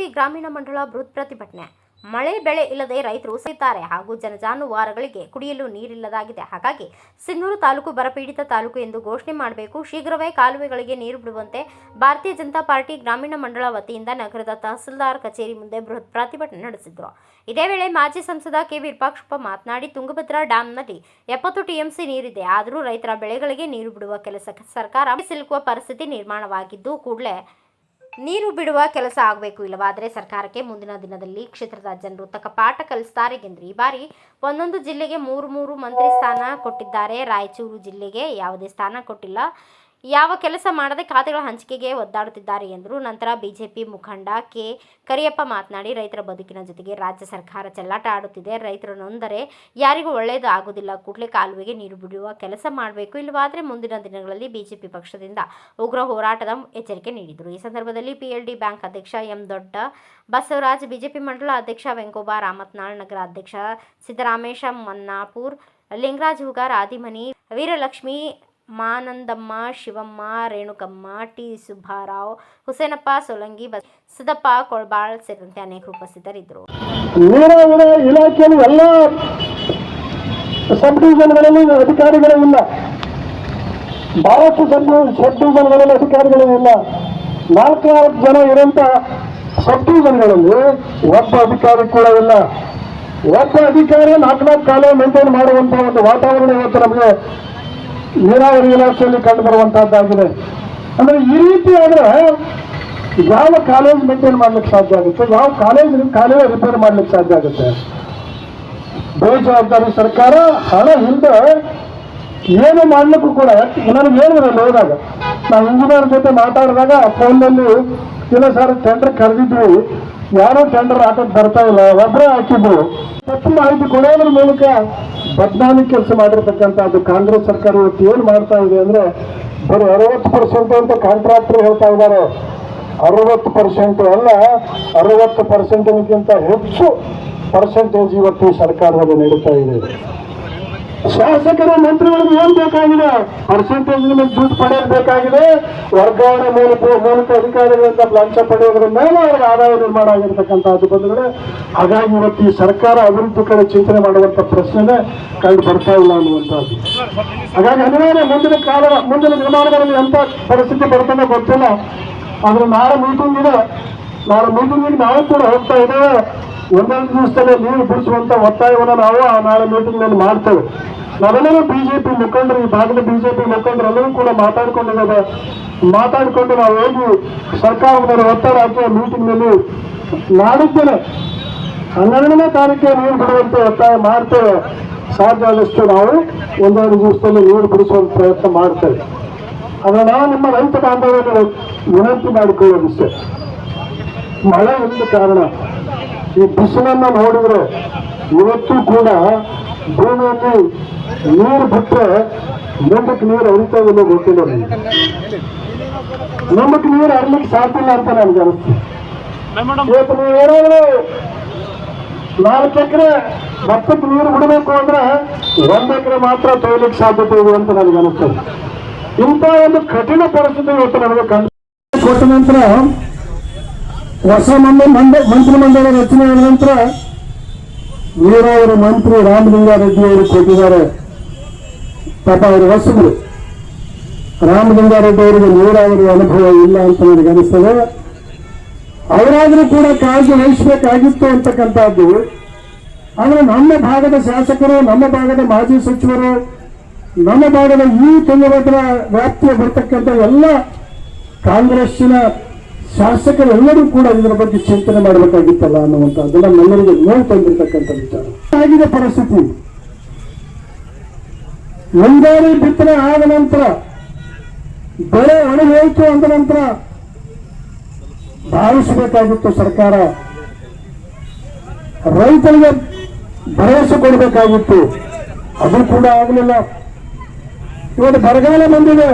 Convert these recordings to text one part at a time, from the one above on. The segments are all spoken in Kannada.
ಬಿಜೆಪಿ ಗ್ರಾಮೀಣ ಮಂಡಳ ಬೃಹತ್ ಪ್ರತಿಭಟನೆ. ಮಳೆ ಬೆಳೆ ಇಲ್ಲದೆ ರೈತರು ಸಹಿತಾರೆ ಹಾಗೂ ಜನಜಾನುವಾರುಗಳಿಗೆ ಕುಡಿಯಲು ನೀರಿಲ್ಲದಾಗಿದೆ. ಹಾಗಾಗಿ ಸಿನ್ನೂರು ತಾಲೂಕು ಬರಪೀಡಿತ ತಾಲೂಕು ಎಂದು ಘೋಷಣೆ ಮಾಡಬೇಕು. ಶೀಘ್ರವೇ ಕಾಲುವೆಗಳಿಗೆ ನೀರು ಬಿಡುವಂತೆ ಭಾರತೀಯ ಜನತಾ ಪಾರ್ಟಿ ಗ್ರಾಮೀಣ ಮಂಡಳ ವತಿಯಿಂದ ನಗರದ ತಹಸೀಲ್ದಾರ್ ಕಚೇರಿ ಮುಂದೆ ಬೃಹತ್ ಪ್ರತಿಭಟನೆ ನಡೆಸಿದರು. ಇದೇ ವೇಳೆ ಮಾಜಿ ಸಂಸದ ಕೆ ವಿರೂಪಾಕ್ಷಪ್ಪ ಮಾತನಾಡಿ, ತುಂಗಭದ್ರಾ ಡ್ಯಾಂನಲ್ಲಿ 70 ಟಿಎಂಸಿ ನೀರಿದೆ. ಆದರೂ ರೈತರ ಬೆಳೆಗಳಿಗೆ ನೀರು ಬಿಡುವ ಕೆಲಸಕ್ಕೆ ಸರ್ಕಾರ ಸಿಲುಕುವ ಪರಿಸ್ಥಿತಿ ನಿರ್ಮಾಣವಾಗಿದ್ದು, ಕೂಡಲೇ ನೀರು ಬಿಡುವ ಕೆಲಸ ಆಗಬೇಕು. ಇಲ್ಲವಾದರೆ ಸರ್ಕಾರಕ್ಕೆ ಮುಂದಿನ ದಿನದಲ್ಲಿ ಕ್ಷೇತ್ರದ ಜನರು ತಕ್ಕ ಪಾಠ ಕಲಿಸ್ತಾರೆ ಎಂದರು. ಈ ಬಾರಿ ಒಂದೊಂದು ಜಿಲ್ಲೆಗೆ 3 ಮಂತ್ರಿ ಸ್ಥಾನ ಕೊಟ್ಟಿದ್ದಾರೆ. ರಾಯಚೂರು ಜಿಲ್ಲೆಗೆ ಯಾವುದೇ ಸ್ಥಾನ ಕೊಟ್ಟಿಲ್ಲ. ಯಾವ ಕೆಲಸ ಮಾಡದೆ ಖಾತೆಗಳ ಹಂಚಿಕೆಗೆ ಒದ್ದಾಡುತ್ತಿದ್ದಾರೆ ಎಂದರು. ನಂತರ ಬಿಜೆಪಿ ಮುಖಂಡ ಕೆ ಕರಿಯಪ್ಪ ಮಾತನಾಡಿ, ರೈತರ ಬದುಕಿನ ಜೊತೆಗೆ ರಾಜ್ಯ ಸರ್ಕಾರ ಚೆಲ್ಲಾಟ ಆಡುತ್ತಿದೆ. ರೈತರು ನೊಂದರೆ ಯಾರಿಗೂ ಒಳ್ಳೆಯದು ಆಗುವುದಿಲ್ಲ. ಕೂಡಲೇ ಕಾಲುವೆಗೆ ನೀರು ಬಿಡುವ ಕೆಲಸ ಮಾಡಬೇಕು. ಇಲ್ಲವಾದರೆ ಮುಂದಿನ ದಿನಗಳಲ್ಲಿ ಬಿಜೆಪಿ ಪಕ್ಷದಿಂದ ಉಗ್ರ ಹೋರಾಟದ ಎಚ್ಚರಿಕೆ ನೀಡಿದರು. ಈ ಸಂದರ್ಭದಲ್ಲಿ ಪಿಎಲ್ಡಿ ಬ್ಯಾಂಕ್ ಅಧ್ಯಕ್ಷ ಎಂ ದೊಡ್ಡ ಬಸವರಾಜ್, ಬಿಜೆಪಿ ಮಂಡಲ ಅಧ್ಯಕ್ಷ ವೆಂಕೋಬ ರಾಮತ್ನಾಳ್, ನಗರ ಅಧ್ಯಕ್ಷ ಸಿದ್ದರಾಮೇಶ ಮನ್ನಾಪುರ್, ಲಿಂಗರಾಜ್ ಹುಗಾರ್, ಆದಿಮನಿ, ವೀರಲಕ್ಷ್ಮಿ, ಮಾನಂದಮ್ಮ, ಶಿವಮ್ಮ, ರೇಣುಕಮ್ಮ, ಟಿ ಸುಬ್ಬಾರಾವ್, ಹುಸೇನಪ್ಪ ಸೋಲಂಗಿ, ಸಿದ್ದಪ್ಪ ಕೊಳ್ಬಾಳ್ ಸೇರಿದಂತೆ ಅನೇಕರು ಉಪಸ್ಥಿತರಿದ್ದರು. ನೀರಾವರಿ ಇಲಾಖೆಯಲ್ಲಿ ಎಲ್ಲ ಸಬ್ ಡಿವಿಷನ್ಗಳಲ್ಲಿ ಅಧಿಕಾರಿಗಳೇ ಇಲ್ಲ. ಬಹಳಷ್ಟು ಸಬ್ ಡಿವಿಷನ್ಗಳಲ್ಲಿ ಅಧಿಕಾರಿಗಳೇ ಇಲ್ಲ. 4 ಜನ ಇರುವಂತ ಸಬ್ ಡಿವಿಷನ್ಗಳಲ್ಲಿ ಒಬ್ಬ ಅಧಿಕಾರಿ ಕೂಡ ಇಲ್ಲ. ಒಬ್ಬ ಅಧಿಕಾರಿ 4 ಕಾಲ ಮೇಂಟೈನ್ ಮಾಡುವಂತಹ ಒಂದು ವಾತಾವರಣ ಇವತ್ತು ನಮಗೆ ನೀರಾವರಿ ಇಲಾಖೆಯಲ್ಲಿ ಕಂಡು ಬರುವಂತಹದ್ದಾಗಿದೆ. ಅಂದ್ರೆ ಈ ರೀತಿ ಆದ್ರೆ ಯಾವ ಕಾಲೇಜ್ ಮೇಂಟೈನ್ ಮಾಡ್ಲಿಕ್ಕೆ ಸಾಧ್ಯ ಆಗುತ್ತೆ? ಯಾವ ಕಾಲೇಜ್ ರಿಪೇರ್ ಮಾಡ್ಲಿಕ್ಕೆ ಸಾಧ್ಯ ಆಗುತ್ತೆ? ಬೇಜವಾಬ್ದಾರಿ ಸರ್ಕಾರ ಹಣ ಹಿಂದೆ ಏನು ಮಾಡ್ಲಿಕ್ಕೂ ಕೂಡ ನನಗೆ ಹೇಳಿದ್ರಲ್ಲ ಹೋದಾಗ, ನಾವು ಇಂಜಿನಿಯರ್ ಜೊತೆ ಮಾತಾಡಿದಾಗ ಫೋನ್ನಲ್ಲಿ ಇಲ್ಲ ಸರ್ ಟೆಂಡರ್ ಕರೆದಿದ್ವಿ, ಯಾರೋ ಟೆಂಡರ್ ಹಾಕಕ್ಕೆ ಬರ್ತಾ ಇಲ್ಲ, ಒಬ್ಬರೇ ಹಾಕಿದ್ರು. ತಪ್ಪು ಮಾಹಿತಿ ಕೊಡೋದ್ರ ಮೂಲಕ ಬದನಾಮಿ ಕೆಲಸ ಮಾಡಿರ್ತಕ್ಕಂಥದ್ದು ಕಾಂಗ್ರೆಸ್ ಸರ್ಕಾರ ಇವತ್ತು ಏನು ಮಾಡ್ತಾ ಇದೆ ಅಂದ್ರೆ, ಬರೀ 60% ಅಂತ ಕಾಂಟ್ರಾಕ್ಟರ್ ಹೇಳ್ತಾ ಇದ್ದಾರೆ. 60% ಅಲ್ಲ, 60%ಗಿಂತ ಹೆಚ್ಚು ಪರ್ಸೆಂಟೇಜ್ ಇವತ್ತು ಸರ್ಕಾರದಲ್ಲಿ ನಡೀತಾ ಇದೆ. ಶಾಸಕರು ಮಂತ್ರಿಗಳಿಗೆ ಏನ್ ಬೇಕಾಗಿದೆ? ಪರ್ಸೆಂಟೇಜ್ ದುಡ್ಡು ಪಡೆಯಬೇಕಾಗಿದೆ. ವರ್ಗಾವಣೆ ಮೂಲಕ ಅಧಿಕಾರಿಗಳಿಂದ ಲಂಚ ಪಡೆಯೋದ್ರ ಮೇಲೆ ಅವ್ರಿಗೆ ಆದಾಯ ನಿರ್ಮಾಣ ಆಗಿರ್ತಕ್ಕಂಥದ್ದು ಬಂಧುಗಳೇ. ಹಾಗಾಗಿ ಇವತ್ತು ಈ ಸರ್ಕಾರ ಅಭಿವೃದ್ಧಿ ಕಡೆ ಚಿಂತನೆ ಮಾಡುವಂತ ಪ್ರಶ್ನೆನೇ ಕಂಡು ಬರ್ತಾ ಇಲ್ಲ ಅನ್ನುವಂಥದ್ದು. ಹಾಗಾಗಿ ಅನಿವಾರ್ಯ ಮುಂದಿನ ದಿನಮಾನಗಳಲ್ಲಿ ಎಂತ ಪರಿಸ್ಥಿತಿ ಬರ್ತದೆ ಗೊತ್ತಿಲ್ಲ. ಆದ್ರೆ ನಾಳೆ ಮೀಟಿಂಗ್ ಇದೆ. ನಾಳೆ ಮೀಟಿಂಗಿಗೆ ನಾವು ಕೂಡ ಹೋಗ್ತಾ ಇದ್ದೇವೆ. ಒಂದೊಂದು ದಿವಸದಲ್ಲೇ ನೀರು ಬಿಡಿಸುವಂತ ಒತ್ತಾಯವನ್ನು ನಾವು ನಾಳೆ ಮೀಟಿಂಗ್ ನಲ್ಲಿ ಮಾಡ್ತೇವೆ. ನಾವೆಲ್ಲರೂ ಬಿಜೆಪಿ ಮುಖಂಡರು, ಈ ಭಾಗದ ಬಿಜೆಪಿ ಮುಖಂಡರು ಎಲ್ಲರೂ ಕೂಡ ಮಾತಾಡಿಕೊಂಡು ನಾವು ಹೋಗಿ ಸರ್ಕಾರದ ಒತ್ತಡ ಹಾಕಿ ಮೀಟಿಂಗ್ ನಲ್ಲಿ ನಾಡಿದ್ದೇನೆ 12ನೇ ತಾರೀಕಿಗೆ ನೀರು ಬಿಡುವಂತೆ ಒತ್ತಾಯ ಮಾಡ್ತೇವೆ. ಸಾಧ್ಯ ಆದಷ್ಟು ನಾವು ಒಂದೆರಡು ದಿವಸದಲ್ಲಿ ನೀರು ಬಿಡಿಸುವಂತ ಪ್ರಯತ್ನ ಮಾಡ್ತೇವೆ. ಆದ್ರೆ ನಾವು ನಿಮ್ಮ ರೈತ ಬಾಂಧವ್ಯವನ್ನು ವಿನಂತಿ ಮಾಡಿಕೊಳ್ಳೋದಿಷ್ಟೇ. ಮಳೆ ಒಂದು ಕಾರಣ. ಈ ಬಿಸಿಲನ್ನ ನೋಡಿದ್ರೆ ಇವತ್ತು ಕೂಡ ಭೂಮಿಯಲ್ಲಿ ನೀರು ಬಿಟ್ಟರೆ ಮುಂದಕ್ಕೆ ನೀರು ಹರಿತಾವಿಲ್ಲ ಗೊತ್ತಿಲ್ಲ. ಮುಂದಕ್ಕೆ ನೀರು ಹರಿಲಿಕ್ಕೆ ಸಾಧ್ಯ ಇಲ್ಲ ಅಂತ ನನಗೆ ಅನಿಸ್ತು. ಇವತ್ತು ನೀವು ಏನಾದ್ರು 4 ಎಕರೆ ಭತ್ತಕ್ಕೆ ನೀರು ಬಿಡಬೇಕು ಅಂದ್ರೆ 1 ಎಕರೆ ಮಾತ್ರ ತೊಯ್ಲಿಕ್ಕೆ ಸಾಧ್ಯತೆ ಇದೆ ಅಂತ ನನಗೆ ಅನಿಸ್ತದೆ. ಇಂಥ ಒಂದು ಕಠಿಣ ಪರಿಸ್ಥಿತಿ ಇವತ್ತು ನಮಗೆ ಕೊಟ್ಟ ನಂತರ ಹೊಸ ಮಂತ್ರಿಮಂಡಲ ರಚನೆ ಆದ ನಂತರ ನೀರಾವರಿ ಮಂತ್ರಿ ರಾಮಲಿಂಗಾರೆಡ್ಡಿ ಅವರು ಕೊಟ್ಟಿದ್ದಾರೆ. ಪಾಪ ಅವರು ಹೊಸಬರು. ರಾಮಲಿಂಗಾರೆಡ್ಡಿ ಅವರಿಗೆ ನೀರಾವರಿ ಅನುಭವ ಇಲ್ಲ ಅಂತ ನನಗೆ ಅನಿಸ್ತದೆ. ಅವರಾದ್ರೂ ಕೂಡ ಕಾಳಜಿ ವಹಿಸಬೇಕಾಗಿತ್ತು ಅಂತಕ್ಕಂಥದ್ದು. ಆದ್ರೆ ನಮ್ಮ ಭಾಗದ ಶಾಸಕರು, ನಮ್ಮ ಭಾಗದ ಮಾಜಿ ಸಚಿವರು, ನಮ್ಮ ಭಾಗದ ಈ ತುಂಗಭದ್ರಾ ವ್ಯಾಪ್ತಿಯ ಬರ್ತಕ್ಕಂಥ ಎಲ್ಲ ಕಾಂಗ್ರೆಸ್ಸಿನ ಶಾಸಕರೆಲ್ಲರೂ ಕೂಡ ಇದರ ಬಗ್ಗೆ ಚಿಂತನೆ ಮಾಡಬೇಕಾಗಿತ್ತಲ್ಲ ಅನ್ನುವಂಥದ್ದು ನಮ್ಮೆಲ್ಲರಿಗೂ ನೋವು ತಂದಿರತಕ್ಕಂಥ ವಿಚಾರ ಆಗಿದೆ. ಪರಿಸ್ಥಿತಿ ಮುಂಗಾರು ಬಿತ್ತನೆ ಆದ ನಂತರ ಬೆಳೆ ಒಣಗೋಯ್ತು ಅಂದ ನಂತರ ಭಾವಿಸಬೇಕಾಗಿತ್ತು ಸರ್ಕಾರ. ರೈತರಿಗೆ ಭರವಸೆ ಕೊಡಬೇಕಾಗಿತ್ತು. ಅದು ಕೂಡ ಆಗಲಿಲ್ಲ. ಇವತ್ತು ಬರಗಾಲ ಬಂದಿದೆ.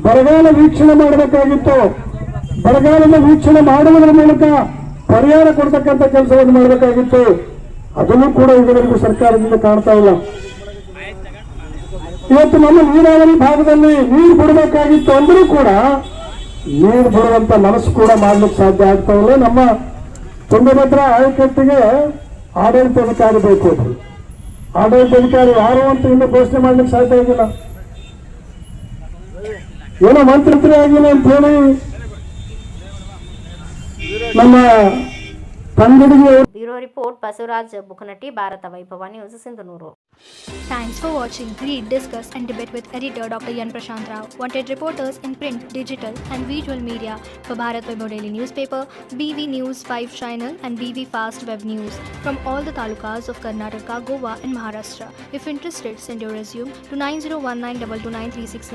ಬರಗಾಲ ವೀಕ್ಷಣೆ ಮಾಡಬೇಕಾಗಿತ್ತು. ಬರಗಾಲದ ವೀಕ್ಷಣೆ ಮಾಡುವುದರ ಮೂಲಕ ಪರಿಹಾರ ಕೊಡ್ತಕ್ಕಂಥ ಕೆಲಸವನ್ನು ಮಾಡಬೇಕಾಗಿತ್ತು. ಅದನ್ನು ಕೂಡ ಇದುವರೆಗೂ ಸರ್ಕಾರದಿಂದ ಕಾಣ್ತಾ ಇಲ್ಲ. ಇವತ್ತು ನಮ್ಮ ನೀರಾವರಿ ಭಾಗದಲ್ಲಿ ನೀರು ಬಿಡಬೇಕಾಗಿತ್ತು ಅಂದ್ರೂ ಕೂಡ ನೀರು ಬಿಡುವಂತ ಮನಸ್ಸು ಕೂಡ ಮಾಡ್ಲಿಕ್ಕೆ ಸಾಧ್ಯ ಆಗ್ತಾ ಇಲ್ಲ. ನಮ್ಮ ತುಂಗಭದ್ರಾ ಆಯಕಟ್ಟಿಗೆ ಆಡಳಿತಾಧಿಕಾರಿ ಬೇಕು. ಆಡಳಿತಾಧಿಕಾರಿ ಯಾರು ಅಂತ ಇನ್ನೂ ಘೋಷಣೆ ಮಾಡ್ಲಿಕ್ಕೆ ಸಾಧ್ಯ ಆಗಿಲ್ಲ. ಏನೋ ಮಂತ್ರಿ ಆಗಿಲ್ಲ ಅಂತ ಹೇಳಿ ನಮ್ಮ ತಂಗಡಿಗೆ. ಬ್ಯೂರೋ ರಿಪೋರ್ಟ್ ಬಸವರಾಜ್ ಬುಕನಟ್ಟಿ, ಭಾರತ ವೈಭವ news, Sindhanur. Thanks for watching. Read, discuss and debate with editor Dr. Yan Prashant Rao. Wanted reporters in print, digital and visual media for Bharat Vaibhav Daily Newspaper, BV News 5 Channel and BV Fast Web News from all the talukas of Karnataka, Goa and Maharashtra. If interested, send your resume to 9019229369.